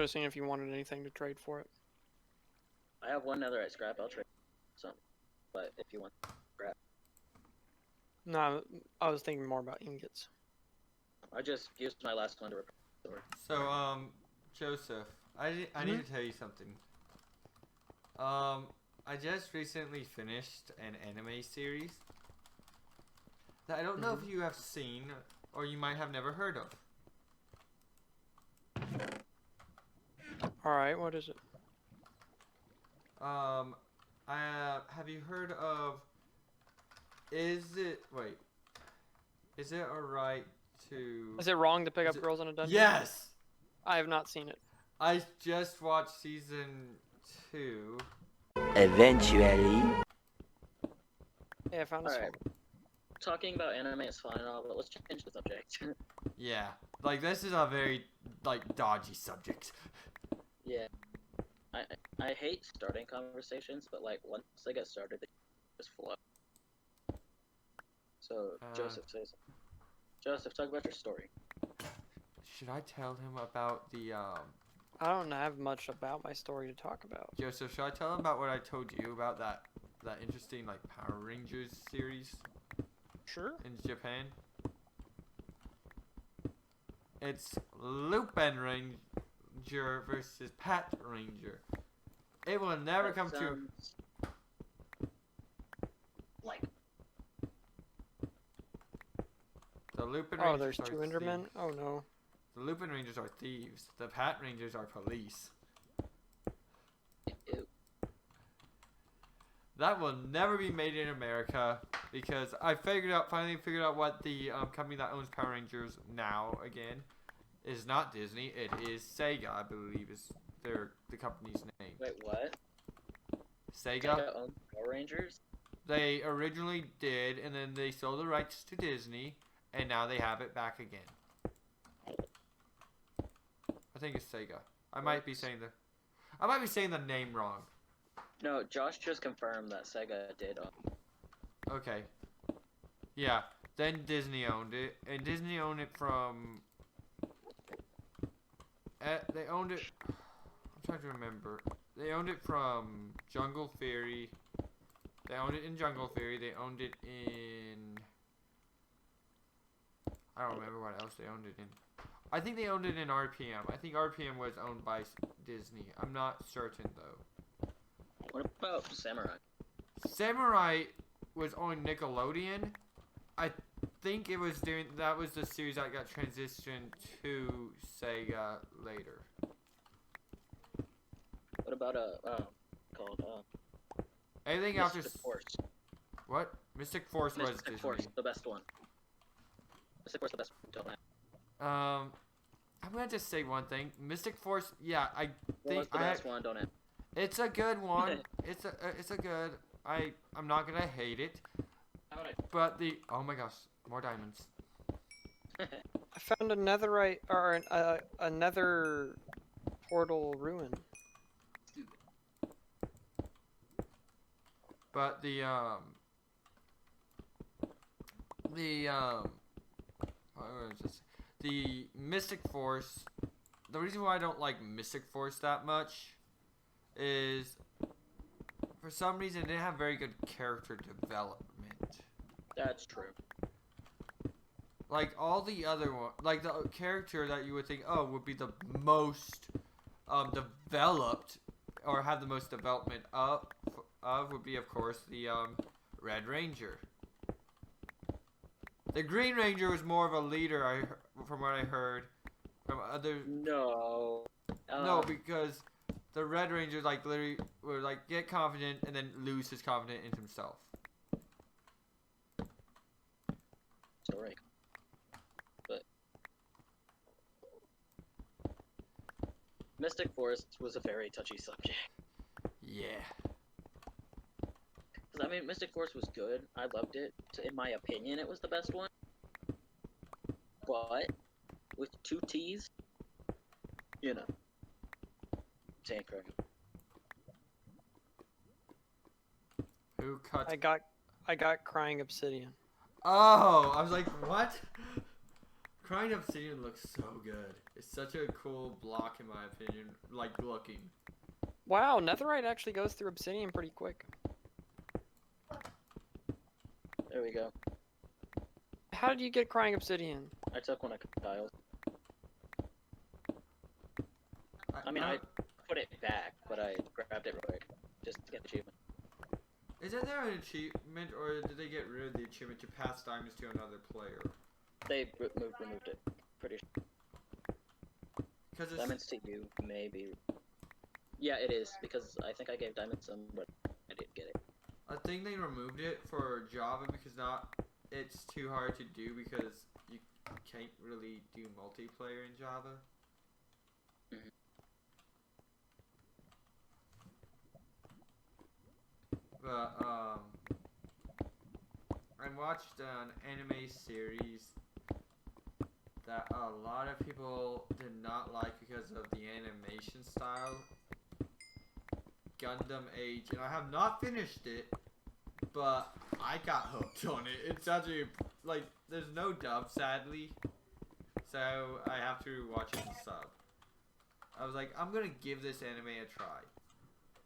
Seeing if you wanted anything to trade for it. I have one other scrap. I'll trade some, but if you want scrap. No, I was thinking more about ingots. I just used my last one to repair the sword. So, Joseph, I need to tell you something. I just recently finished an anime series that I don't know if you have seen or you might have never heard of. Alright, what is it? Have you heard of, is it alright to... Is it wrong to pick up girls in a dungeon? Yes! I have not seen it. I just watched season 2. Eventually. Yeah, I found this one. Talking about anime is fine and all, but let's change the subject. Yeah, like this is a very, like, dodgy subject. Yeah. I hate starting conversations, but like once they get started, they just flow. So Joseph, say something. Joseph, talk about your story. Should I tell him about the I don't have much about my story to talk about. Joseph, should I tell him about what I told you about that interesting like Power Rangers series? Sure. In Japan. It's Lupin Ranger versus Pat Ranger. It will never come to. Like. The Lupin Rangers. Oh, there's are two Endermen? thieves. Oh no. The Lupin Rangers are thieves. The Pat Rangers are police. Ew. That will never be made in America because I finally figured out what the company that owns Power Rangers now again is not Disney. It is Sega, I believe is the company's name. Wait, what? Sega owns Power Rangers? They originally did, and then they sold the rights to Disney, and now they have it back again. I think it's Sega. I might be saying the name wrong. No, Josh just confirmed that Sega did own. Okay. Yeah. Then Disney owned it, and Disney owned it from. They owned it. I'm trying to remember. They owned it from Jungle Theory. They owned it in Jungle Theory. They owned it in. I don't remember what else they owned it in. I think they owned it in RPM. I think RPM was owned by Disney. I'm not certain though. What about Samurai? Samurai was on Nickelodeon. I think it was doing that was the series that got transitioned to Sega later. What about called Anything after Mystic Force? what? Mystic Force was Mystic Disney. Force, the best one. Mystic Force, the best one. Until now. I'm gonna just say one thing. Mystic Force, yeah, I What think was the best one? Don't it? it's a good one. it's a good. I'm not gonna hate it, How about but the oh my gosh, more diamonds. I found a netherite or another portal ruin. But the Mystic Force. The reason why I don't like Mystic Force that much is for some reason it didn't have very good character development. That's true. Like all the other one, like the character that you would think, oh, would be the most developed or have the most development of would be, of course, the Red Ranger. The Green Ranger was more of a leader, from what I heard from other. No. No, because the Red Ranger like literally would like get confident and then lose his confidence in himself. Sorry. But Mystic Force was a very touchy subject. Yeah. Because, I mean, Mystic Force was good. I loved it. In my opinion, it was the best one. But, with 2 T's, you know. Saying correct. Who cut? I got crying obsidian. Oh, I was like, what? Crying Obsidian looks so good. It's such a cool block in my opinion, like looking. Wow, netherite actually goes through obsidian pretty quick. There we go. How did you get crying obsidian? I took one of Kyle's. I mean, I put it back, but I grabbed it real quick. Just to get the achievement. Isn't there an achievement, or did they get rid of the achievement to pass diamonds to another player? They removed it. Pretty sure. Because Diamonds to you, maybe. Yeah, it is, because I think I gave diamonds some, but I didn't get it. I think they removed it for Java because it's too hard to do because you can't really do multiplayer in Java. Mhm. But I watched an anime series that a lot of people did not like because of the animation style. Gundam Age, and I have not finished it, but I got hooked on it. It's actually like there's no dub, sadly, so I have to watch it in sub. I was like, I'm gonna give this anime a try.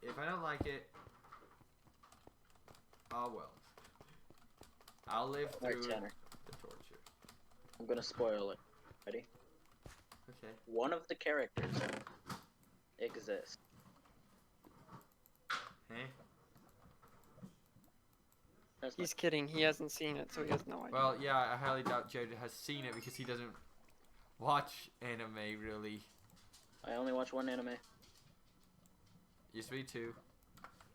If I don't like it, oh well. I'll live through Alright, Tanner. the torture. I'm gonna spoil it. Ready? Okay. One of the characters exists. Hey. That's He's kidding. He hasn't seen it, so he has no idea. Well, yeah, I highly doubt Jared has seen it because he doesn't watch anime really. I only watch one anime. Used to be 2.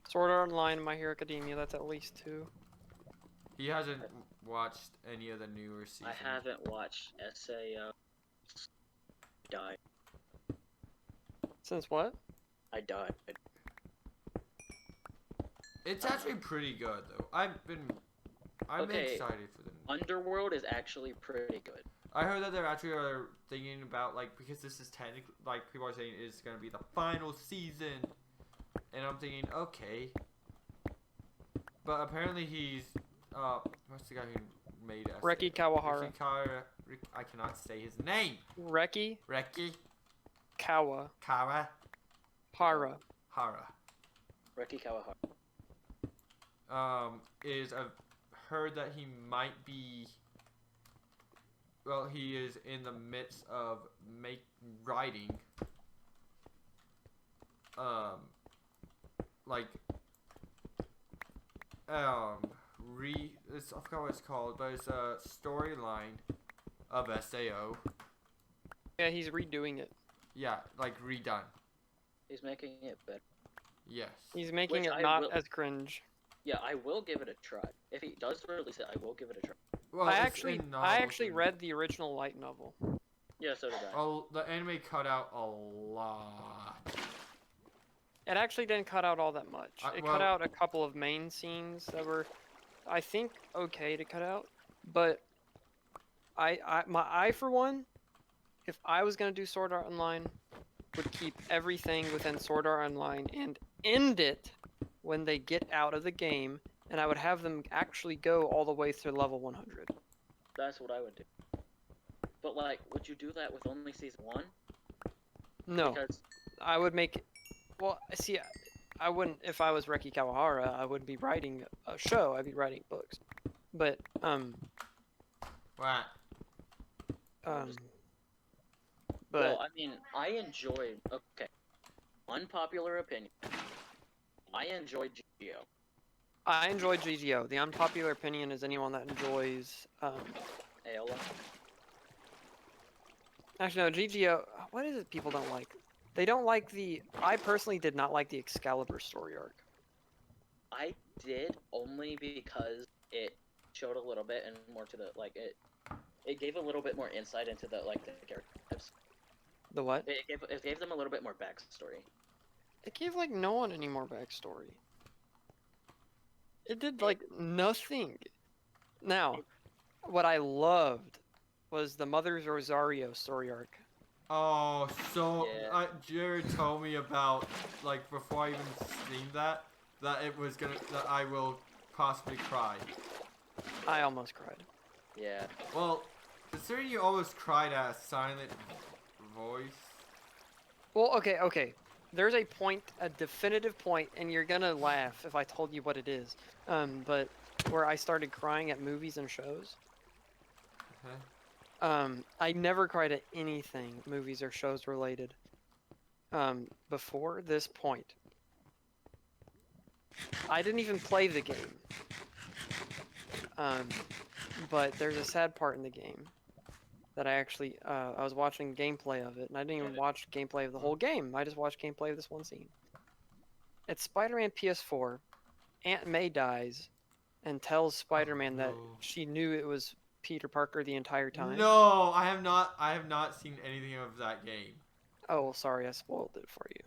Sword Art Online and My Hero Academia, that's at least 2. He hasn't watched any of the newer seasons. I haven't watched SAO. Died. Since what? I died. It's actually pretty good though. I'm Okay. excited for them. Underworld is actually pretty good. I heard that they're actually thinking about like because this is technically like people are saying it's gonna be the final season, and I'm thinking okay. But apparently he's what's the guy who made us? Reki Kawahara. I cannot say his name. Reki Reki Kawahara. Hara. Reki Kawahara. Is I've heard that he might be well, he is in the midst of writing, like, I forgot what it's called, but it's a storyline of SAO. Yeah, he's redoing it. Yeah, like redone. He's making it better. Yes. He's making Which it I not will- as cringe. Yeah, I will give it a try. If he does release it, I will give it a try. Well, I it's actually, in I novels actually and- read the original light novel. Yeah, so did I. Oh, the anime cut out a lot. It actually didn't cut out all that much. It cut well- out a couple of main scenes that were, I think, okay to cut out. But I for one, if I was gonna do Sword Art Online, would keep everything within Sword Art Online and end it when they get out of the game, and I would have them actually go all the way through level 100. That's what I would do. But like, would you do that with only season 1? No, Because I would make. Well, see, I wouldn't. If I was Reki Kawahara, I wouldn't be writing a show. I'd be writing books. But What? but well, I mean, I enjoyed. Okay, unpopular opinion. I enjoyed GGO. I enjoyed GGO. The unpopular opinion is anyone that enjoys. Aola. Actually, no, GGO. What is it people don't like? They don't like the. I personally did not like the Excalibur story arc. I did only because it showed a little bit and more to the like it gave a little bit more insight into the like the characters. The what? It gave them a little bit more backstory. It gave like no one any more backstory. It did like nothing. Now, what I loved was the Mother's Rosario story arc. Oh, so Yeah. Jared told me about, like, before I even seen that it was that I will possibly cry. I almost cried. Yeah. Well, considering you almost cried at a silent voice. Well, okay. There's a point, a definitive point, and you're gonna laugh if I told you what it is. But where I started crying at movies and shows. Okay. I never cried at anything, movies or shows related. Before this point. I didn't even play the game. But there's a sad part in the game that I actually, I was watching gameplay of it, and I didn't even watch gameplay of the whole game. I just watched gameplay of this one scene. It's Spider-Man PS4. Aunt May dies and tells Spider-Man that no. she knew it was Peter Parker the entire time. No, I have not seen anything of that game. Oh, well, sorry, I spoiled it for you.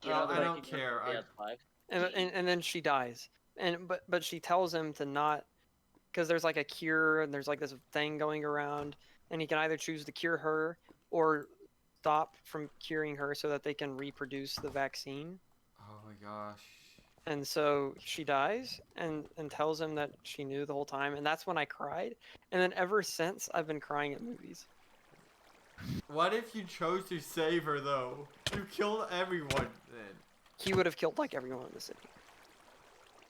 Do you know the I don't ranking of care. PS5? And then she dies. But she tells him to not, because there's like a cure and there's like this thing going around, and he can either choose to cure her or stop from curing her so that they can reproduce the vaccine. Oh my gosh. And so she dies and tells him that she knew the whole time, and that's when I cried. And then ever since, I've been crying at movies. What if you chose to save her though? You killed everyone then. He would have killed like everyone in the city.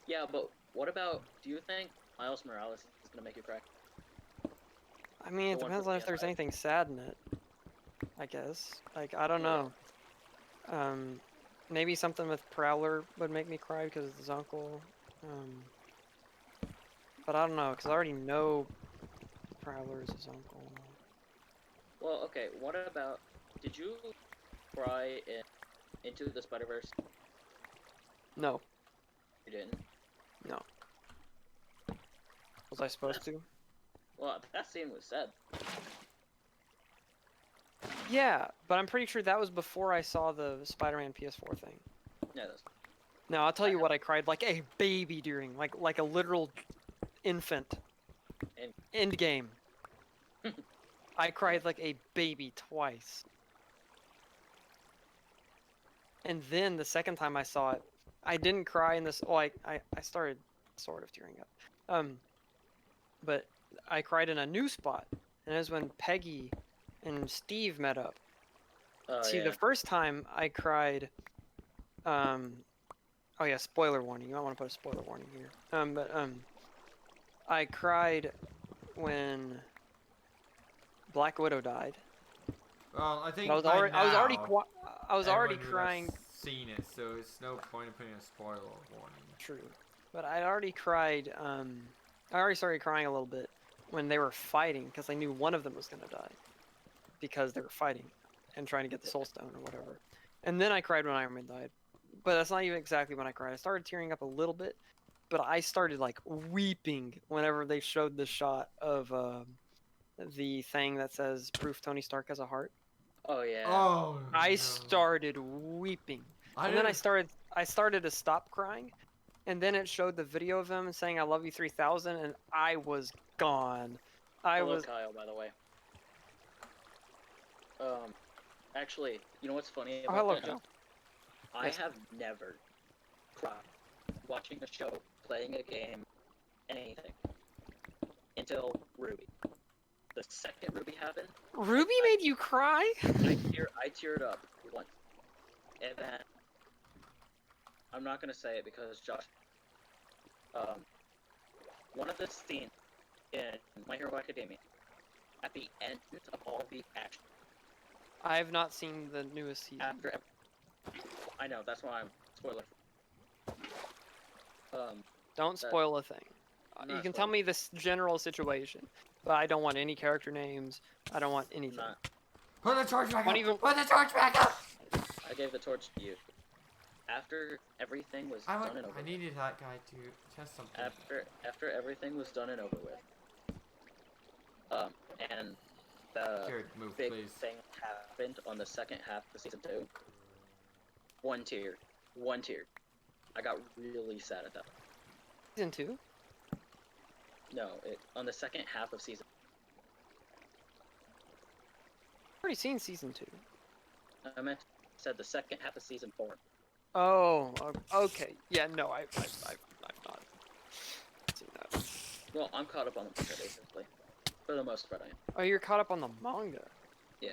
Yeah, but what about? Do you think Miles Morales is gonna make you cry? I mean, it The one depends from on if there's PS5. anything sad in it. I guess. Like, I don't Yeah. know. Maybe something with Prowler would make me cry because it's his uncle. But I don't know, because I already know Prowler is his uncle. Well, okay. What about? Did you cry in Into the Spider-Verse? No. You didn't. Was I supposed to? Well, that scene was sad. Yeah, but I'm pretty sure that was before I saw the Spider-Man PS4 thing. Yeah, that's. Now, I'll tell you what I cried like a baby during, like a literal infant. End game. I cried like a baby twice. And then the second time I saw it, I didn't cry in this. Oh, I started sort of tearing up. But I cried in a new spot, and it was when Peggy and Steve met up. See, Yeah. the first time I cried. Oh yeah, spoiler warning. You might want to put a spoiler warning here. I cried when Black Widow died. Well, I think I was by already, I was already, now, I was already everyone would have crying. seen it, so it's no point in putting a spoiler warning. True, but I already cried. I already started crying a little bit when they were fighting because I knew one of them was gonna die because they were fighting and trying to get the Soul Stone or whatever. And then I cried when Iron Man died, but that's not even exactly when I cried. I started tearing up a little bit, but I started like weeping whenever they showed the shot of the thing that says "Proof Tony Stark has a heart." Oh yeah. Oh, I no. started weeping, I and then didn't- I started to stop crying, and then it showed the video of him saying "I love you 3000," and I was gone. I Hello, was Kyle, by the way. Actually, you know what's funny oh about hello that? Joe. I Yes. have never cried watching a show, playing a game, anything until Ruby. The second Ruby happened, Ruby made you cry? I teared up once, and then I'm not gonna say it because Josh. One of the scenes in My Hero Academia, at the end of all the action, I have not seen the newest season. I know that's why I'm spoiler. Don't spoil a thing. I'm You not can tell spoiling. me this general situation, but I don't want any character names. I don't want anything. Not. Put the torch back Don't up! even- Put the torch back up! I gave the torch to you. After everything was I done and over with. needed that guy to test something. After everything was done and over with. And the Jared, move, big please. thing happened on the second half of season 2. One tear. One tear. I got really sad at that. Season 2? No, on the second half of season. I've already seen season 2. I said the second half of season 4. Oh, okay. Yeah, no, I've not seen that. Well, I'm caught up on the manga basically. For the most part, I am. Oh, you're caught up on the manga? Yeah.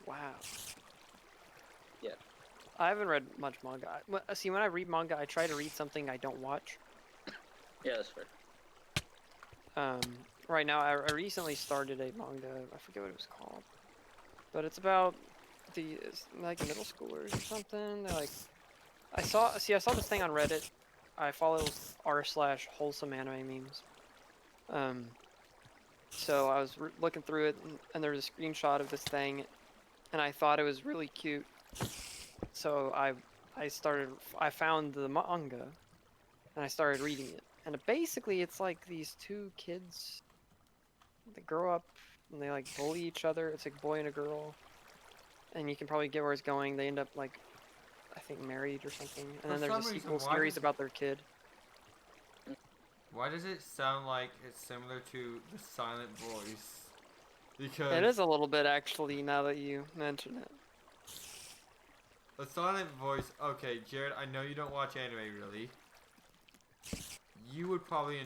Wow. Yeah. I haven't read much manga. See, when I read manga, I try to read something I don't watch. Yeah, that's fair. Right now, I recently started a manga. I forget what it was called, but it's about it's like middle schoolers or something. They're like, I saw this thing on Reddit. I follow r/wholesome anime memes. So I was looking through it, and there was a screenshot of this thing, and I thought it was really cute. So I found the manga, and I started reading it. And basically, it's like these two kids. They grow up, and they like bully each other. It's like a boy and a girl. And you can probably get where it's going. They end up like, I think, married or something. And then For there's a some sequel reason, why series does- about their kid. Why does it sound like it's similar to the Silent Voice? Because It is a little bit actually, now that you mention it. the Silent Voice. Okay, Jared, I know you don't watch anime really. You would probably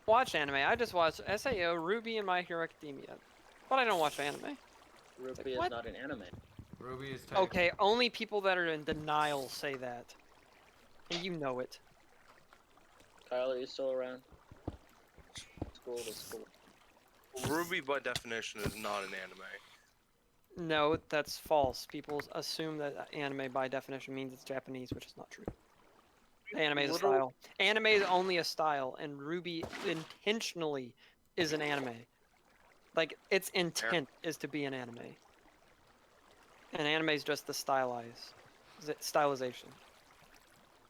Watch anime. I just watch SAO, Ruby, and My Hero Academia. But I don't watch anime. Ruby is what? not an anime. Ruby is type. Okay, only people that are in denial say that. And you know it. Kyle, are you still around? School to school. Ruby, by definition, is not an anime. No, that's false. People assume that anime by definition means it's Japanese, which is not true. Anime is a Literal- style. Anime is only a style, and Ruby intentionally is an anime. Like, its intent is to be an anime. And anime is just the stylization.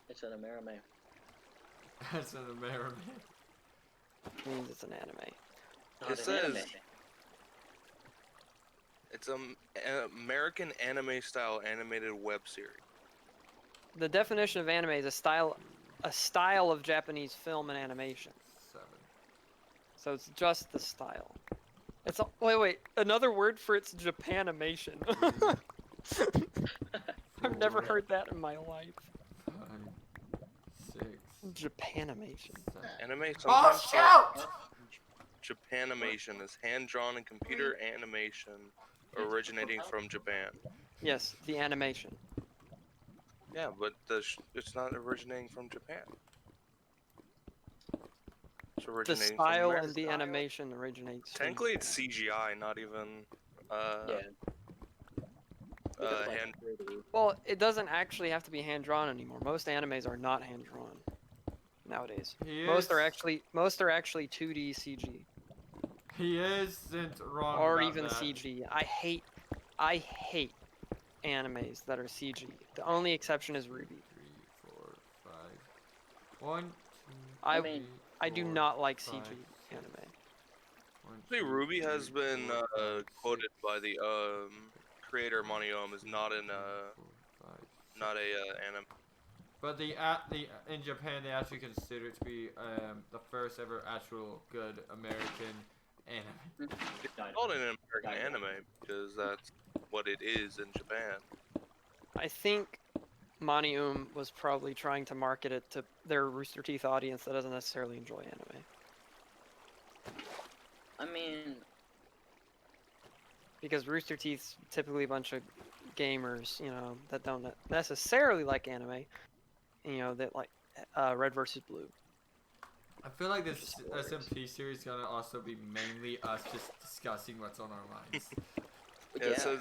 It's an anime. That's an American. Which means it's an anime. Not It an says- anime. It's an American anime-style animated web series. The definition of anime is a style of Japanese film and animation. 7. So it's just the style. It's wait, another word for it's Japanimation. I've never heard that in my life. 5, 6, Japanimation. 7. Anime Oh sometimes shoot! Japanimation is hand-drawn and computer animation originating from Japan. Yes, the animation. Yeah, but it's not originating from Japan. It's The originating style from and the America. animation originates. from Technically, it's Japan. CGI, not even Yeah. Because of, like, hand. 3D. Well, it doesn't actually have to be hand drawn anymore. Most animes are not hand drawn nowadays. He Most are is- actually 2D CG He isn't wrong or about even that. CG. I hate animes that are CG. The only exception is Ruby. 3, 4, 5. 1, 2, I mean, I do 4, not like 5, CG 6. anime. 1, See, 2, Ruby 3, has been 4, 5, quoted 6, by the creator Maniom is not in 4, 5, 6. not a anime. But in Japan they actually consider it to be the first ever actual good American anime. It's not an American anime because that's what it is in Japan. I think Manium was probably trying to market it to their Rooster Teeth audience that doesn't necessarily enjoy anime. I mean, Because Rooster Teeth's typically a bunch of gamers, you know, that don't necessarily like anime, you know, that like Red versus Blue. I feel like this Just hilarious. SMP series is gonna also be mainly us just discussing what's on our minds. Yeah, it says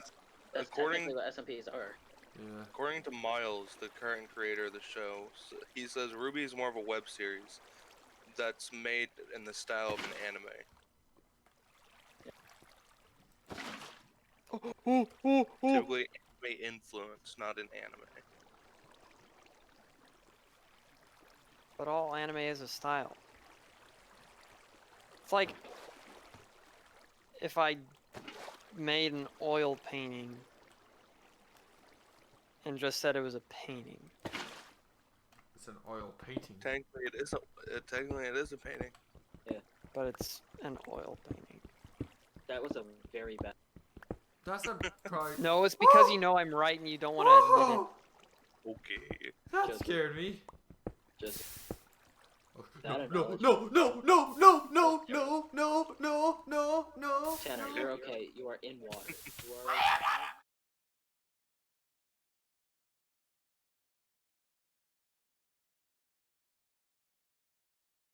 that's according technically what SMPs are. Yeah. according to Miles, the current creator of the show, he says Ruby is more of a web series that's made in the style of an anime. Typically anime influence, not an anime. But all anime is a style. It's like if I made an oil painting and just said it was a painting. It's an oil painting. Technically, it is a painting. But it's an oil painting. That was a very bad. That's a probably. No, it's because you know I'm right and you don't want to admit it. Okay. That Just- scared me. Just No, That no, analogy. no, no, no, no, no, no, no, no, no, no. Tanner, you're okay. You are in water. You are.